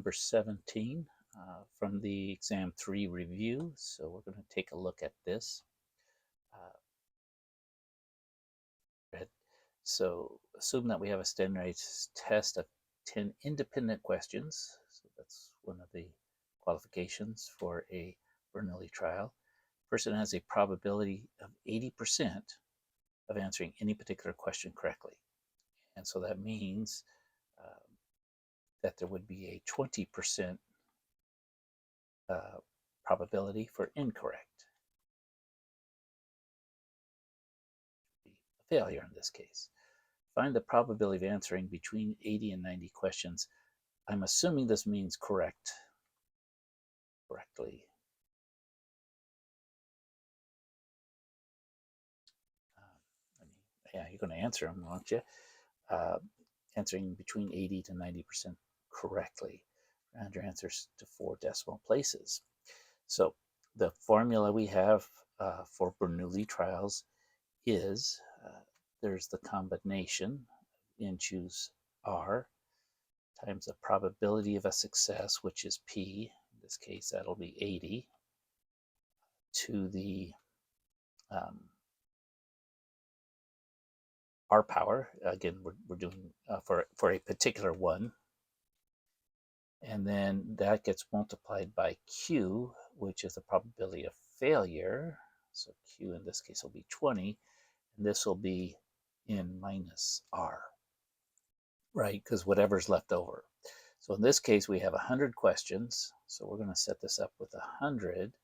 Number 17 from the Exam 3 review. So we're going to take a look at this. So assume that we have a standardized test of 10 independent questions. So that's one of the qualifications for a Bernoulli trial. Person has a probability of 80% of answering any particular question correctly. And so that means that there would be a 20% probability for incorrect. A failure in this case. Find the probability of answering between 80 and 90 questions. I'm assuming this means correctly. Yeah, you're going to answer them, aren't you? Answering between 80 to 90% correctly. Round your answers to 4 decimal places. So the formula we have for Bernoulli trials is there's the combination in choose R times the probability of a success, which is P. In this case, that'll be 80, to the R power. Again, we're doing for a particular one. And then that gets multiplied by Q, which is the probability of failure. So Q in this case will be 20, and this will be N minus R, right? Because whatever's left over. So in this case, we have 100 questions. So we're going to set this up with 100.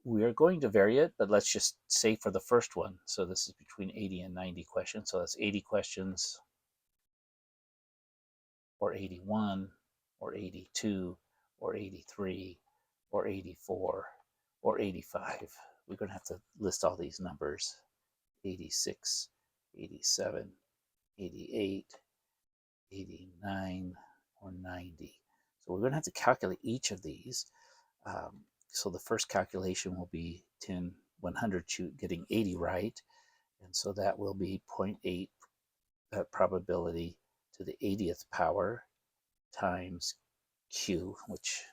We are going to vary it, but let's just say for the first one. So this is between 80 and 90 questions. So that's 80 questions, or 81, or 82, or 83, or 84, or 85. We're going to have to list all these numbers. 86, 87, 88, 89, or 90. So we're going to have to calculate each of these. So the first calculation will be 10, 100 getting 80 right. And so that will be 0.8 probability to the 80th power times Q, which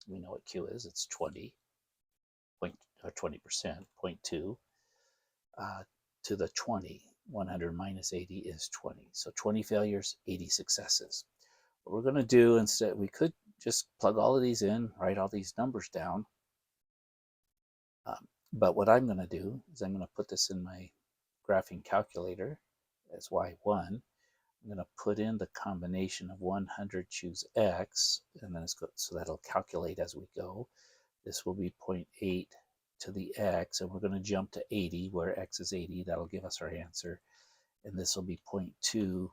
we know what Q is. It's 20, 20%, 0.2 to the 20. 100 minus 80 is 20. So 20 failures, 80 successes. What we're going to do instead, we could just plug all of these in, write all these numbers down. But what I'm going to do is I'm going to put this in my graphing calculator as Y1. I'm going to put in the combination of 100 choose X, and then so that'll calculate as we go. This will be 0.8 to the X, and we're going to jump to 80, where X is 80. That'll give us our answer. And this will be 0.2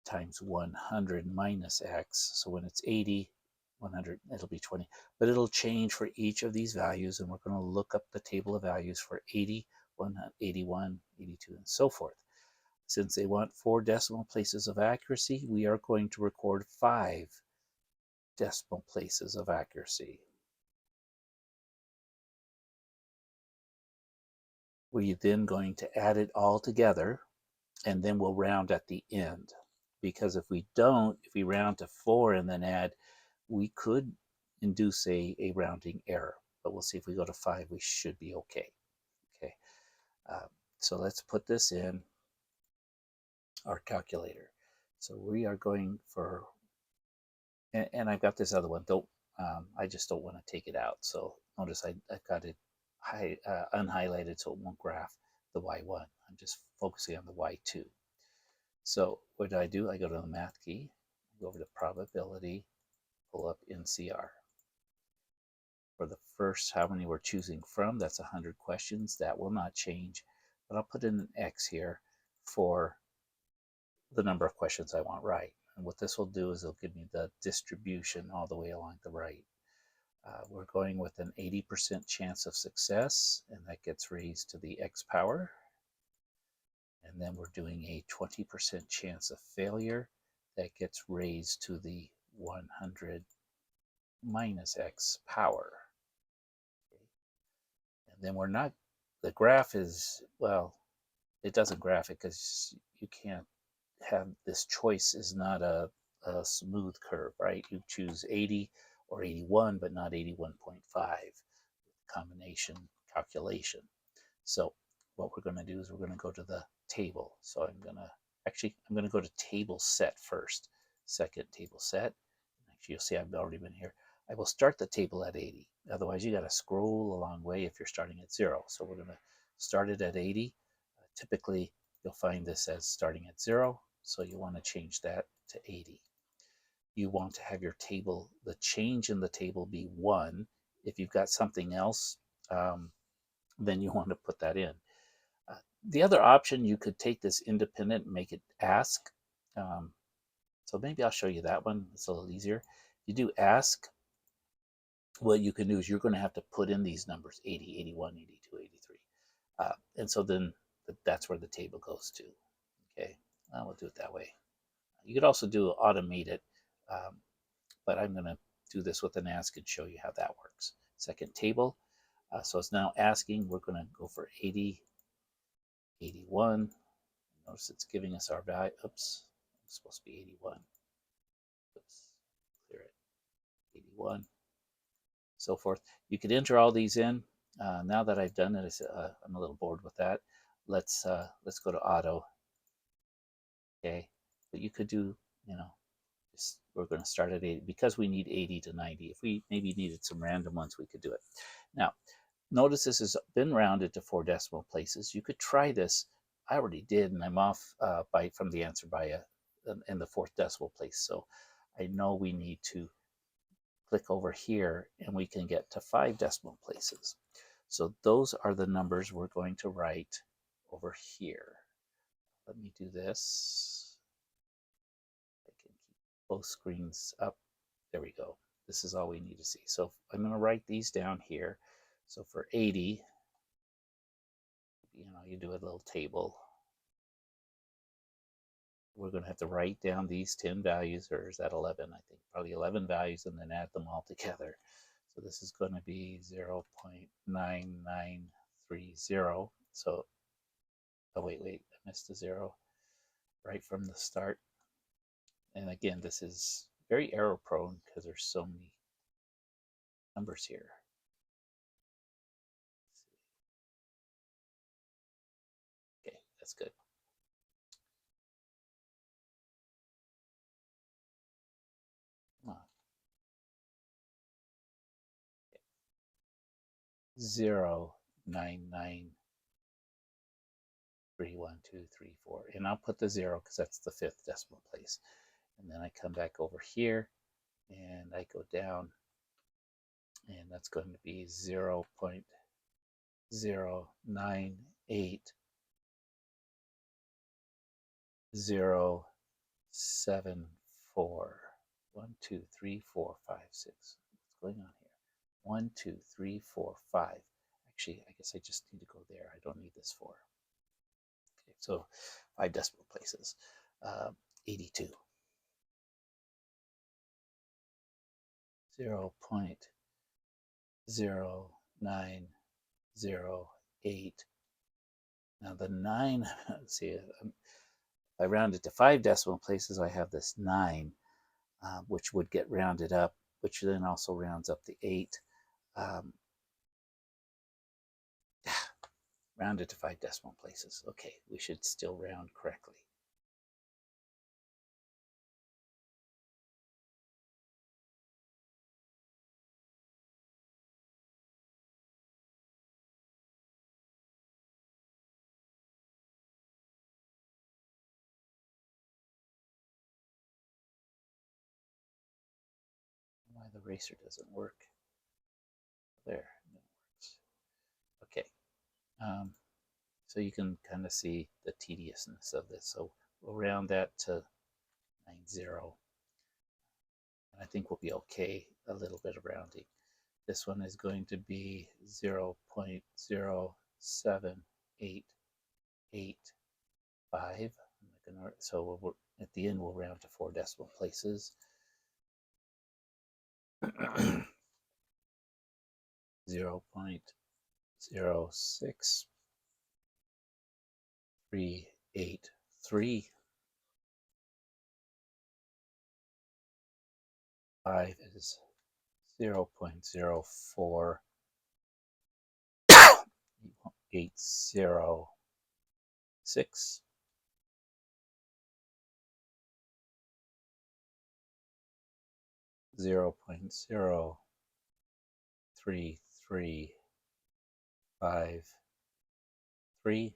times 100 minus X. So when it's 80, 100, it'll be 20. But it'll change for each of these values, and we're going to look up the table of values for 80, 81, 82, and so forth. Since they want 4 decimal places of accuracy, we are going to record 5 decimal places of accuracy. We're then going to add it all together, and then we'll round at the end. Because if we don't, if we round to 4 and then add, we could induce a rounding error. But we'll see if we go to 5, we should be okay. Okay. So let's put this in our calculator. So we are going for, and I've got this other one. I just don't want to take it out. So notice I've got it unhighlighted so it won't graph the Y1. I'm just focusing on the Y2. So what do? I go to the math key, go over to probability, pull up NCR. For the first, how many we're choosing from, that's 100 questions. That will not change, but I'll put in an X here for the number of questions I want right. And what this will do is it'll give me the distribution all the way along the right. We're going with an 80% chance of success, and that gets raised to the X power. And then we're doing a 20% chance of failure. That gets raised to the 100 minus X power. Okay. And then we're not, the graph is, well, it doesn't graph it because you can't have, this choice is not a a smooth curve, right? You choose 80 or 81, but not 81.5 combination calculation. So what we're going to do is we're going to go to the table. So I'm going to go to table set first. Second table set. Actually, you'll see I've already been here. I will start the table at 80. Otherwise, you got to scroll a long way if you're starting at 0. So we're going to start it at 80. Typically, you'll find this as starting at 0. So you want to change that to 80. You want to have your table, the change in the table be 1. If you've got something else, then you want to put that in. The other option, you could take this independent and make it ask. So maybe I'll show you that one. It's a little easier. If you do ask, what you can do is you're going to have to put in these numbers, 80, 81, 82, 83. And so then that's where the table goes to. Okay, we'll do it that way. You could also do automate it, but I'm going to do this with an ask and show you how that works. Second table. So it's now asking. We're going to go for 80, 81. Notice it's giving us our value. Oops, it's supposed to be 81. Oops, clear it. 81. So forth. You could enter all these in. Now that I've done it, I'm a little bored with that. Let's go to auto. Okay, but you could do, we're going to start at 80 because we need 80 to 90. If we maybe needed some random ones, we could do it. Now, notice this has been rounded to 4 decimal places. You could try this. I already did, and I'm off from the answer by in the 4th decimal place. So I know we need to click over here and we can get to 5 decimal places. So those are the numbers we're going to write over here. Let me do this. I can keep both screens up. There we go. This is all we need to see. So I'm going to write these down here. So for 80, you do a little table. We're going to have to write down these 10 values, or is that 11? I think probably 11 values, and then add them all together. So this is going to be 0.9930. So, oh wait, I missed a 0 right from the start. And again, this is very error prone because there's so many numbers here. Okay, that's good. Come on. Okay. 0.993123 and I'll put the 0 because that's the 5th decimal place. And then I come back over here and I go down, and that's going to be 0.09807412345 1, 2, 3, 4, 5, 6. What's going on here? 1, 2, 3, 4, 5. Actually, I guess I just need to go there. I don't need this 4. Okay, so 5 decimal places. 82. 0.0908. Now the 9, let's see, if I round it to 5 decimal places, I have this 9, which would get rounded up, which then also rounds up the 8. Rounded to 5 decimal places. Okay, we should still round correctly. Why the eraser doesn't work. There, it works. Okay, so you can kind of see the tediousness of this. So we'll round that to 90. And I think we'll be okay, a little bit of rounding. This one is going to be 0.07885. So at the end, we'll round to 4 decimal places. 0.06383. 5 is 0.04 806. 0.03353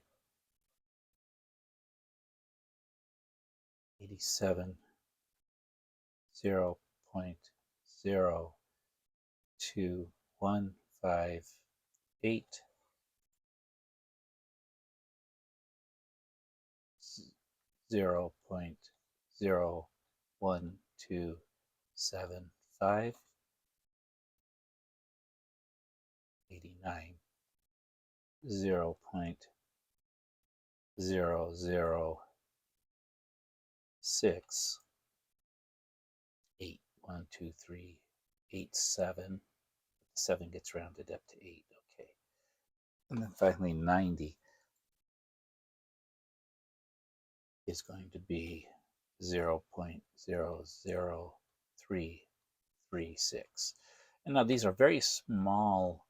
87 0.02158 0.01275 89 0.006 8 1 2 3 8 7. 7 gets rounded up to 8. Okay. And then finally 90 is going to be 0.00336. And now these are very small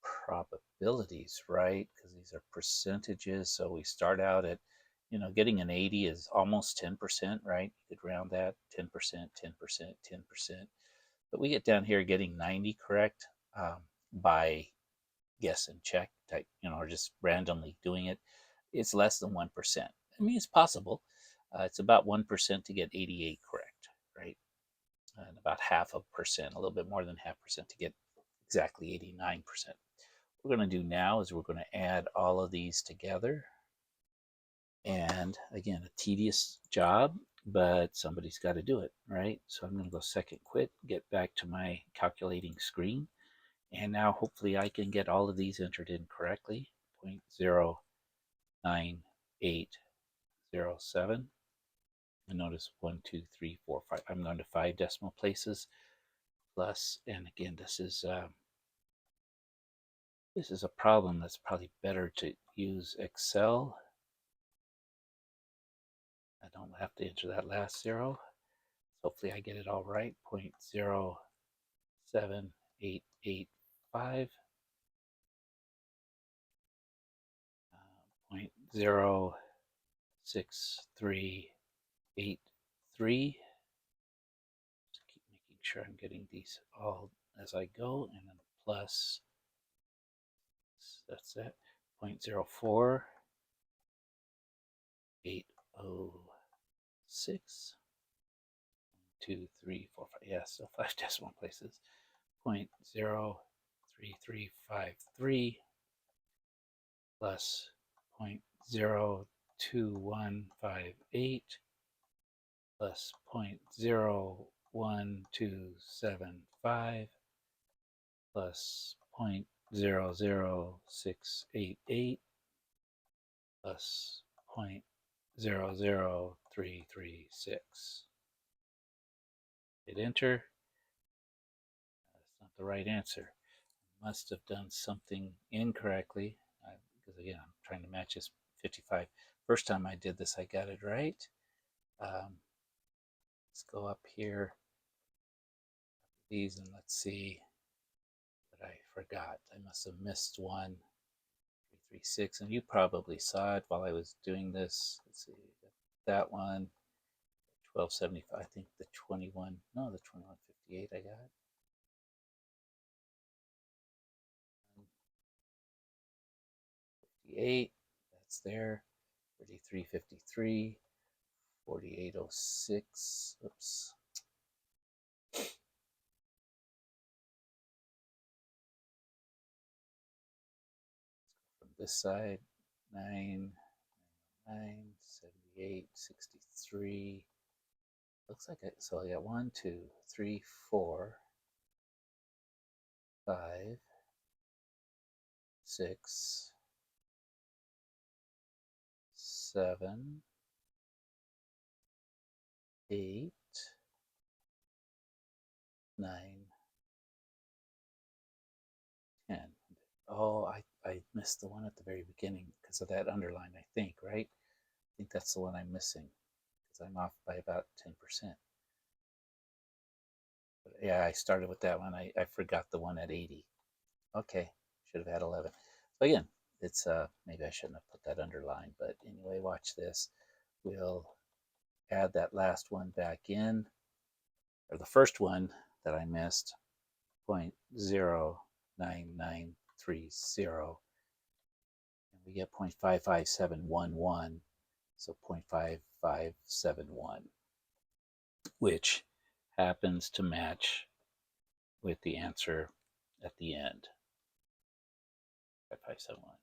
probabilities, right? Because these are percentages. So we start out at, getting an 80 is almost 10%, right? You could round that 10%, 10%, 10%. But we get down here getting 90 correct by guess and check type, or just randomly doing it. It's less than 1%. I mean, it's possible. It's about 1% to get 88 correct, right? And about half a percent, a little bit more than half percent to get exactly 89%. What we're going to do now is we're going to add all of these together. And again, a tedious job, but somebody's got to do it, right? So I'm going to go second quit, get back to my calculating screen. And now hopefully I can get all of these entered in correctly. 0.09807. And notice 1, 2, 3, 4, 5. I'm going to 5 decimal places plus. And again, this is a problem that's probably better to use Excel. I don't have to enter that last zero. Hopefully I get it all right. 0.07885. 0.06383. Just keep making sure I'm getting these all as I go, and then plus, that's it, 0.04806. 2, 3, 4, 5. Yeah, so 5 decimal places. 0.03353 plus 0.02158 plus 0.01275 plus 0.00688 plus 0.00336. Hit enter. That's not the right answer. Must have done something incorrectly, because again, I'm trying to match this 55. First time I did this, I got it right. Let's go up here, these, and let's see what I forgot. I must have missed one. 336, and you probably saw it while I was doing this. Let's see, that one, 1275. I think the 21, no, the 2158 I got. 58, that's there. 3353, 4806. Oops. From this side, 9, 9, 78, 63. Looks like it. So I got 1, 2, 3, 4, 5, 6, 7, 8, 9, 10. Oh, I missed the one at the very beginning because of that underline, I think, right? I think that's the one I'm missing because I'm off by about 10%. Yeah, I started with that one. I forgot the one at 80. Okay, should have had 11. So again, it's maybe I shouldn't have put that underline, but anyway, watch this. We'll add that last one back in, or the first one that I missed, 0.09930, and we get 0.55711, so 0.5571, which happens to match with the answer at the end, 5571.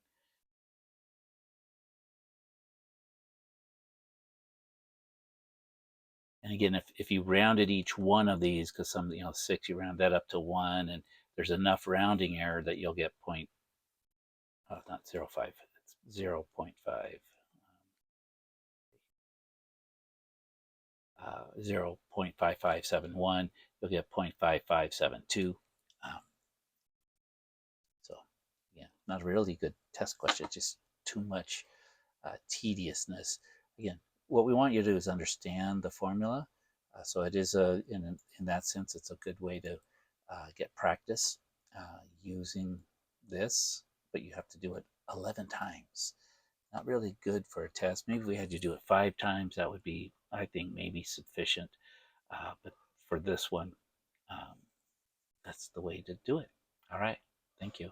And again, if you rounded each one of these, because some, 6, you round that up to 1, and there's enough rounding error that you'll get not 0.5, it's 0.5, 0.5571, you'll get 0.5572. Um, so, yeah, not a really good test question, just too much tediousness. Again, what we want you to do is understand the formula. So it is in that sense, it's a good way to get practice using this, but you have to do it 11 times. Not really good for a test. Maybe we had you do it 5 times. That would be, I think, maybe sufficient. But for this one, um, that's the way to do it. All right. Thank you.